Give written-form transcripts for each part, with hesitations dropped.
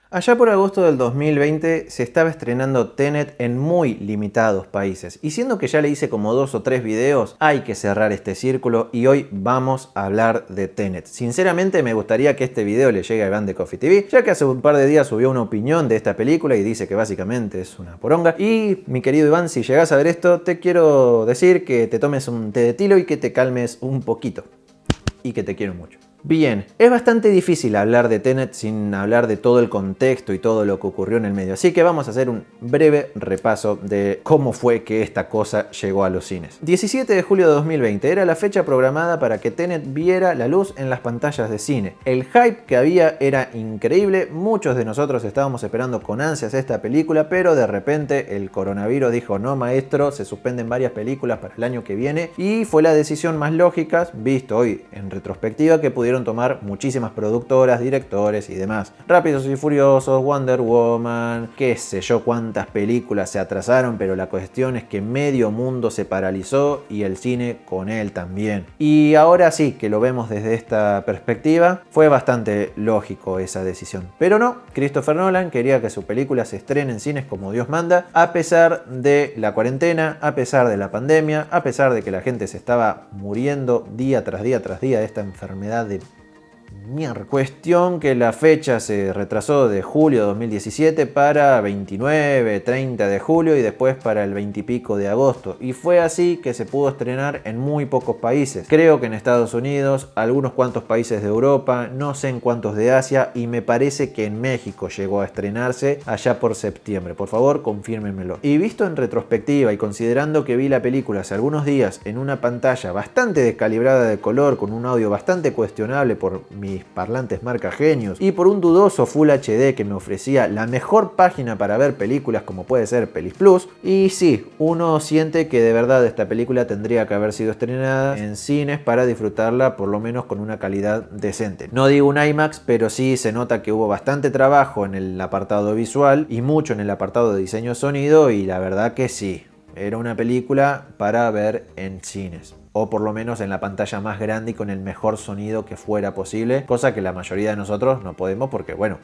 Allá por agosto del 2020 se estaba estrenando Tenet en muy limitados países, y siendo que ya le hice como 2 o 3 videos, hay que cerrar este círculo y hoy vamos a hablar de Tenet. Sinceramente me gustaría que este video le llegue a Iván de Coffee TV, ya que hace un par de días subió una opinión de esta película y dice que básicamente es una poronga. Y mi querido Iván, si llegás a ver esto, te quiero decir que te tomes un té de tilo y que te calmes un poquito. Y que te quiero mucho. Bien, es bastante difícil hablar de Tenet sin hablar de todo el contexto y todo lo que ocurrió en el medio, así que vamos a hacer un breve repaso de cómo fue que esta cosa llegó a los cines. 17 de julio de 2020 era la fecha programada para que Tenet viera la luz en las pantallas de cine. El hype que había era increíble, muchos de nosotros estábamos esperando con ansias esta película, pero de repente el coronavirus dijo: no maestro, se suspenden varias películas para el año que viene, y fue la decisión más lógica, visto hoy en retrospectiva, que pudieron tomar muchísimas productoras, directores y demás. Rápidos y Furiosos, Wonder Woman, qué sé yo cuántas películas se atrasaron, pero la cuestión es que medio mundo se paralizó y el cine con él también. Y ahora sí que lo vemos desde esta perspectiva, fue bastante lógico esa decisión. Pero no, Christopher Nolan quería que su película se estrene en cines como Dios manda, a pesar de la cuarentena, a pesar de la pandemia, a pesar de que la gente se estaba muriendo día tras día tras día de esta enfermedad de mierda. Cuestión que la fecha se retrasó de julio de 2017 para 29, 30 de julio y después para el 20 y pico de agosto. Y fue así que se pudo estrenar en muy pocos países. Creo que en Estados Unidos, algunos cuantos países de Europa, no sé en cuántos de Asia, y me parece que en México llegó a estrenarse allá por septiembre. Por favor, confírmenmelo. Y visto en retrospectiva y considerando que vi la película hace algunos días en una pantalla bastante descalibrada de color, con un audio bastante cuestionable por mis parlantes marca Genius y por un dudoso Full HD que me ofrecía la mejor página para ver películas como puede ser Pelis Plus, y sí, uno siente que de verdad esta película tendría que haber sido estrenada en cines para disfrutarla por lo menos con una calidad decente. No digo un IMAX, pero sí se nota que hubo bastante trabajo en el apartado visual y mucho en el apartado de diseño de sonido, y la verdad que sí, era una película para ver en cines, o por lo menos en la pantalla más grande y con el mejor sonido que fuera posible, cosa que la mayoría de nosotros no podemos porque, bueno,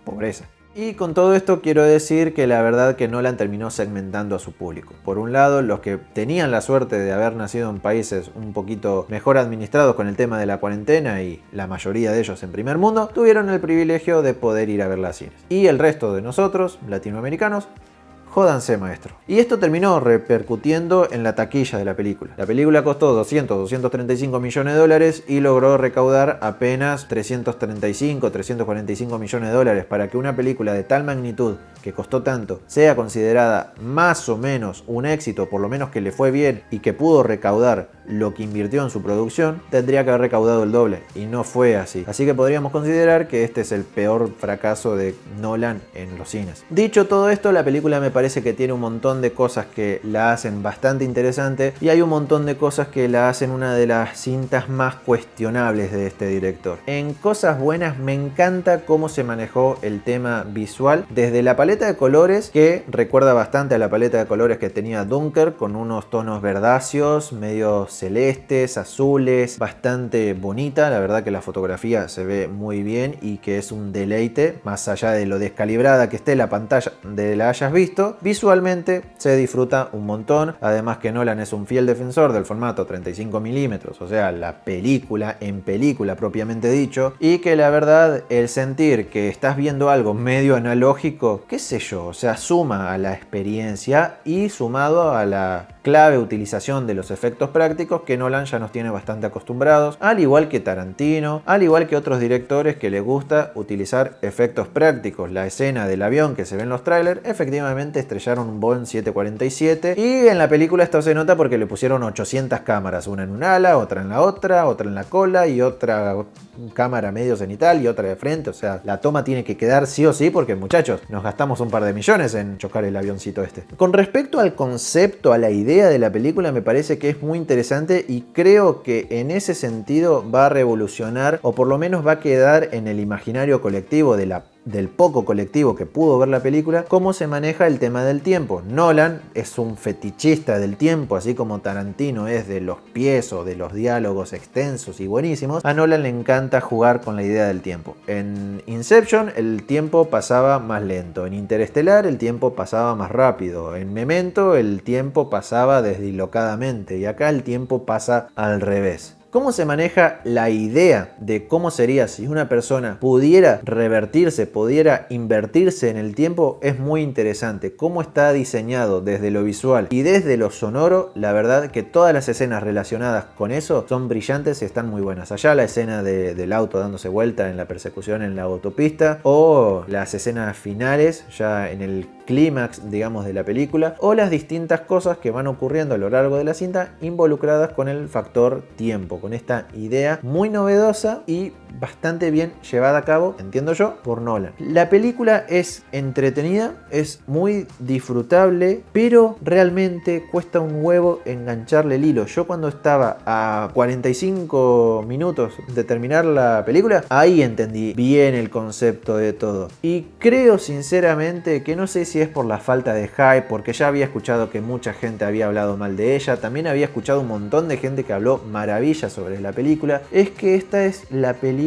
pobreza. Y con todo esto quiero decir que la verdad que Nolan terminó segmentando a su público. Por un lado, los que tenían la suerte de haber nacido en países un poquito mejor administrados con el tema de la cuarentena, y la mayoría de ellos en primer mundo, tuvieron el privilegio de poder ir a ver las cines. Y el resto de nosotros, latinoamericanos, jódanse maestro. Y esto terminó repercutiendo en la taquilla de la película. La película costó 235 millones de dólares y logró recaudar apenas 345 millones de dólares. Para que una película de tal magnitud, que costó tanto, sea considerada más o menos un éxito, por lo menos que le fue bien y que pudo recaudar lo que invirtió en su producción, tendría que haber recaudado el doble, y no fue así. Así que podríamos considerar que este es el peor fracaso de Nolan en los cines. Dicho todo esto, la película me parece que tiene un montón de cosas que la hacen bastante interesante, y hay un montón de cosas que la hacen una de las cintas más cuestionables de este director. En cosas buenas, me encanta cómo se manejó el tema visual, desde la paleta de colores, que recuerda bastante a la paleta de colores que tenía Dunkirk, con unos tonos verdáceos, medio celestes, azules, bastante bonita. La verdad que la fotografía se ve muy bien y que es un deleite, más allá de lo descalibrada que esté la pantalla de la hayas visto, visualmente se disfruta un montón. Además que Nolan es un fiel defensor del formato 35 milímetros, o sea, la película en película propiamente dicho, y que la verdad el sentir que estás viendo algo medio analógico, qué sé yo, o sea, suma a la experiencia y sumado a la clave utilización de los efectos prácticos que Nolan ya nos tiene bastante acostumbrados, al igual que Tarantino, al igual que otros directores que les gusta utilizar efectos prácticos. La escena del avión que se ve en los trailers, efectivamente estrellaron un Boeing 747, y en la película esto se nota porque le pusieron 800 cámaras, una en un ala, otra en la otra en la cola y otra cámara medio cenital y otra de frente. O sea, la toma tiene que quedar sí o sí porque, muchachos, nos gastamos un par de millones en chocar el avioncito este. Con respecto al concepto, a la idea de la película, me parece que es muy interesante, y creo que en ese sentido va a revolucionar, o por lo menos va a quedar en el imaginario colectivo de la del poco colectivo que pudo ver la película, cómo se maneja el tema del tiempo. Nolan es un fetichista del tiempo, así como Tarantino es de los pies o de los diálogos extensos y buenísimos. A Nolan le encanta jugar con la idea del tiempo. En Inception el tiempo pasaba más lento, en Interestelar el tiempo pasaba más rápido, en Memento el tiempo pasaba deslocadamente y acá el tiempo pasa al revés. ¿Cómo se maneja la idea de cómo sería si una persona pudiera revertirse, pudiera invertirse en el tiempo? Es muy interesante. Cómo está diseñado desde lo visual y desde lo sonoro, la verdad que todas las escenas relacionadas con eso son brillantes y están muy buenas. Allá la escena del auto dándose vuelta en la persecución en la autopista, o las escenas finales ya en el clímax, digamos, de la película, o las distintas cosas que van ocurriendo a lo largo de la cinta involucradas con el factor tiempo, con esta idea muy novedosa y bastante bien llevada a cabo, entiendo yo, por Nolan. La película es entretenida, es muy disfrutable, pero realmente cuesta un huevo engancharle el hilo. Yo cuando estaba a 45 minutos de terminar la película, ahí entendí bien el concepto de todo. Y creo sinceramente que no sé si es por la falta de hype, porque ya había escuchado que mucha gente había hablado mal de ella, también había escuchado un montón de gente que habló maravillas sobre la película, es que esta es la película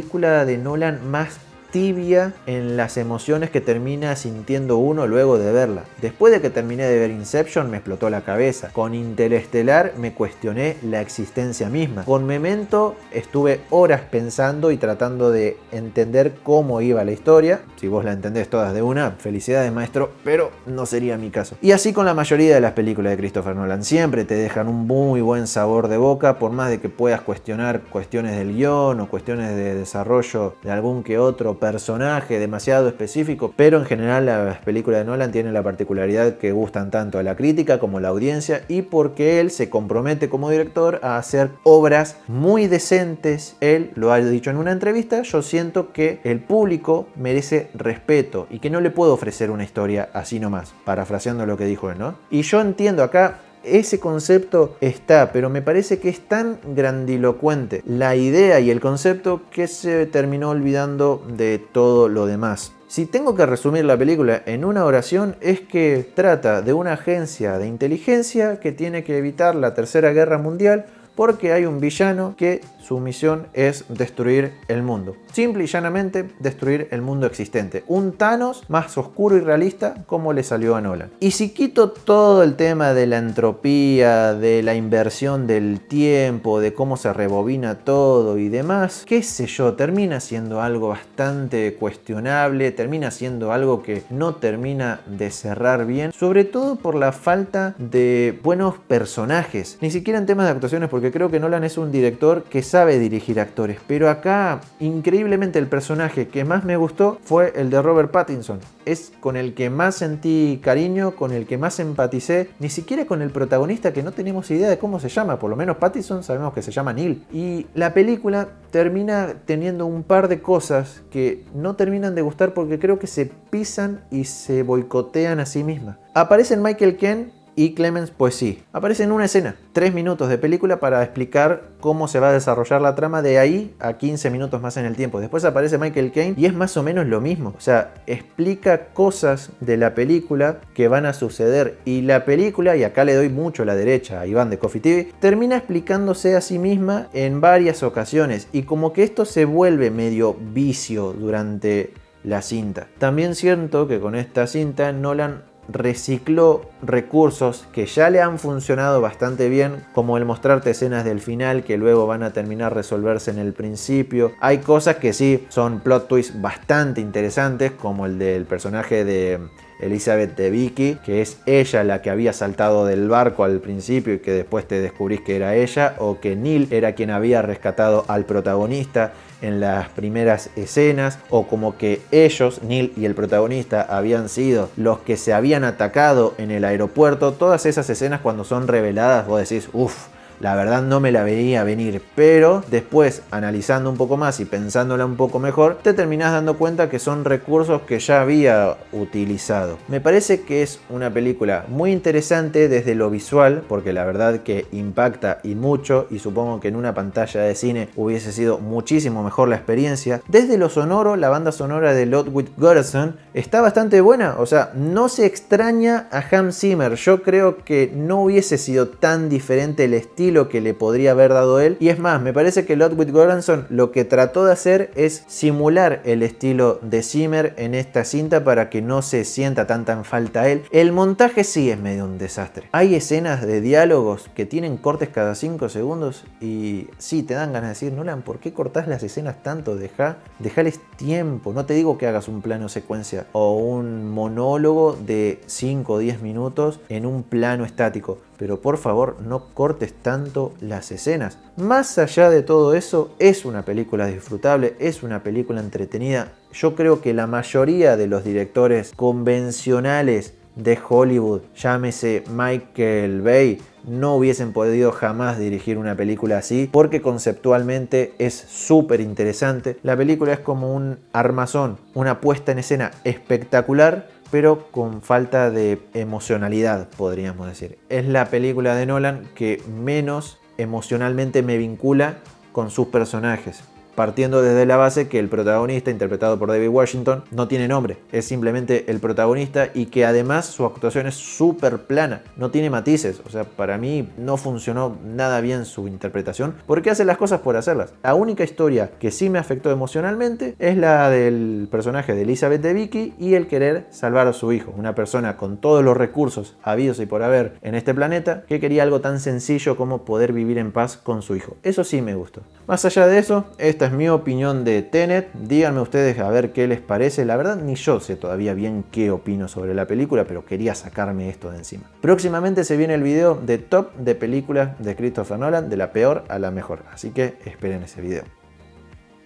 de Nolan más tibia en las emociones que termina sintiendo uno luego de verla. Después de que terminé de ver Inception me explotó la cabeza. Con Interestelar me cuestioné la existencia misma. Con Memento estuve horas pensando y tratando de entender cómo iba la historia. Si vos la entendés todas de una, felicidades maestro, pero no sería mi caso. Y así con la mayoría de las películas de Christopher Nolan. Siempre te dejan un muy buen sabor de boca, por más de que puedas cuestionar cuestiones del guión o cuestiones de desarrollo de algún que otro personaje demasiado específico, pero en general las películas de Nolan tienen la particularidad que gustan tanto a la crítica como a la audiencia, y porque él se compromete como director a hacer obras muy decentes. Él lo ha dicho en una entrevista: yo siento que el público merece respeto y que no le puedo ofrecer una historia así nomás, parafraseando lo que dijo él, ¿no? Y yo entiendo acá, ese concepto está, pero me parece que es tan grandilocuente la idea y el concepto que se terminó olvidando de todo lo demás. Si tengo que resumir la película en una oración, es que trata de una agencia de inteligencia que tiene que evitar la Tercera Guerra Mundial porque hay un villano que su misión es destruir el mundo. Simple y llanamente destruir el mundo existente. Un Thanos más oscuro y realista como le salió a Nolan. Y si quito todo el tema de la entropía, de la inversión del tiempo, de cómo se rebobina todo y demás, qué sé yo, termina siendo algo bastante cuestionable, termina siendo algo que no termina de cerrar bien, sobre todo por la falta de buenos personajes. Ni siquiera en temas de actuaciones, porque creo que Nolan es un director que sabe dirigir actores, pero acá increíblemente el personaje que más me gustó fue el de Robert Pattinson. Es con el que más sentí cariño, con el que más empaticé, ni siquiera con el protagonista, que no tenemos idea de cómo se llama. Por lo menos Pattinson sabemos que se llama Neil. Y la película termina teniendo un par de cosas que no terminan de gustar porque creo que se pisan y se boicotean a sí mismas. Aparecen Michael Caine y Clemens, pues sí, aparece en una escena, 3 minutos de película para explicar cómo se va a desarrollar la trama, de ahí a 15 minutos más en el tiempo. Después aparece Michael Caine y es más o menos lo mismo. O sea, explica cosas de la película que van a suceder. Y la película, y acá le doy mucho la derecha a Iván de Coffee TV, termina explicándose a sí misma en varias ocasiones. Y como que esto se vuelve medio vicio durante la cinta. También siento que con esta cinta Nolan recicló recursos que ya le han funcionado bastante bien, como el mostrarte escenas del final que luego van a terminar resolverse en el principio. Hay cosas que sí son plot twists bastante interesantes, como el del personaje de Elizabeth Debicki, que es ella la que había saltado del barco al principio y que después te descubrís que era ella, o que Neil era quien había rescatado al protagonista en las primeras escenas, o como que ellos, Neil y el protagonista, habían sido los que se habían atacado en el aeropuerto. Todas esas escenas, cuando son reveladas, vos decís, uff, la verdad no me la veía venir, pero después analizando un poco más y pensándola un poco mejor, te terminás dando cuenta que son recursos que ya había utilizado. Me parece que es una película muy interesante desde lo visual, porque la verdad que impacta y mucho, y supongo que en una pantalla de cine hubiese sido muchísimo mejor la experiencia. Desde lo sonoro, la banda sonora de Ludwig Göransson está bastante buena, o sea, no se extraña a Hans Zimmer. Yo creo que no hubiese sido tan diferente el estilo que le podría haber dado él, y es más, me parece que Ludwig Göransson lo que trató de hacer es simular el estilo de Zimmer en esta cinta para que no se sienta tanta en falta él. El montaje sí es medio un desastre. Hay escenas de diálogos que tienen cortes cada 5 segundos y sí, te dan ganas de decir, Nolan, ¿por qué cortás las escenas tanto? Dejales tiempo. No te digo que hagas un plano secuencia o un monólogo de 5 o 10 minutos en un plano estático, pero por favor no cortes tanto las escenas. Más allá de todo eso, es una película disfrutable, es una película entretenida. Yo creo que la mayoría de los directores convencionales de Hollywood, llámese Michael Bay, no hubiesen podido jamás dirigir una película así, porque conceptualmente es súper interesante. La película es como un armazón, una puesta en escena espectacular, pero con falta de emocionalidad, podríamos decir. Es la película de Nolan que menos emocionalmente me vincula con sus personajes, partiendo desde la base que el protagonista, interpretado por David Washington, no tiene nombre, es simplemente el protagonista, y que además su actuación es súper plana, no tiene matices. O sea, para mí no funcionó nada bien su interpretación, porque hace las cosas por hacerlas. La única historia que sí me afectó emocionalmente es la del personaje de Elizabeth Debicki y el querer salvar a su hijo, una persona con todos los recursos habidos y por haber en este planeta, que quería algo tan sencillo como poder vivir en paz con su hijo. Eso sí me gustó. Más allá de eso, esta es mi opinión de Tenet. Díganme ustedes a ver qué les parece. La verdad ni yo sé todavía bien qué opino sobre la película, pero quería sacarme esto de encima. Próximamente se viene el video de top de películas de Christopher Nolan, de la peor a la mejor, así que esperen ese video.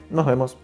Nos vemos.